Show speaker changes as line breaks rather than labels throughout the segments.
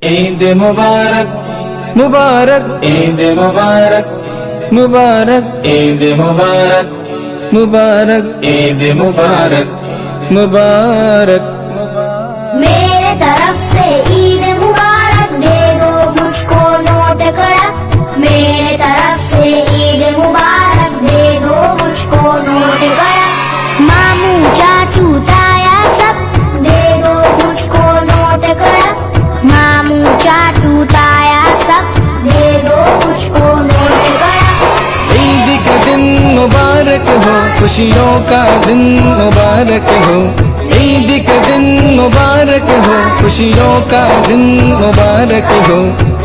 عید مبارک مبارک عید مبارک مبارک عید مبارک مبارک عید مبارک مبارک
میرے طرف سے عید مبارک دے دو مجھ کو نوٹ کڑک میرے طرف سے عید مبارک دے دو مجھ کو نوٹ کڑک ماموں چاچو تایا سب دے دو مجھ کو نوٹ کڑک ماموں چاچو تایا سب دے دو مجھ کو نوٹ کڑک
عید کا دن مبارک ہو خوشیوں کا دن مبارک ہو عید کا دن مبارک ہو خوشیوں کا دن مبارک ہو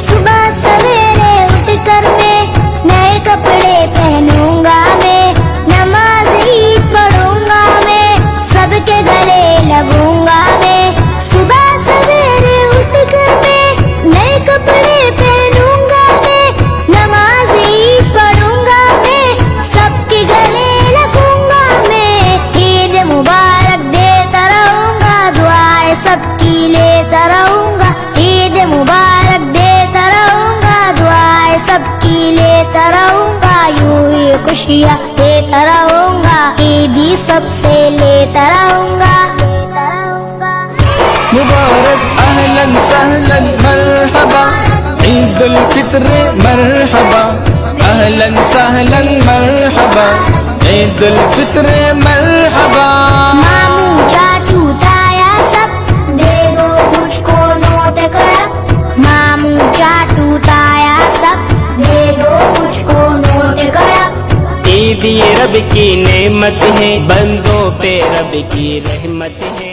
صبح سویرے اٹھ کر میں نئے کپڑے پہنوں گا میں نماز عید پڑھوں گا میں سب کے گلے لگوں گا میں صبح سویرے اٹھ کر میں نئے کپڑے پہنوں گا میں نماز عید پڑھوں گا میں سب کے گلے لگوں گا میں عید مبارک دیتا رہوں گا دعائیں سب کی لیتا رہوں گا عید مبارک دیتا رہوں گا دعائیں سب کی لیتا رہوں گا یوں ہی خوشیاں دیتا رہوں گا عیدی سب سے لیتا رہوں گا
مبارک اہلا سہلا مرحبا عید الفطر مرحبا اہلا سہلا مرحبا عید الفطر مرحبا
ماموں چاچو تایا سب دے دو مجھ کو نوٹ کڑک ماموں چاچو تایا سب دے دو مجھ کو نوٹ کڑک
عید یہ رب کی نعمت ہے بندوں پہ رب کی رحمت ہے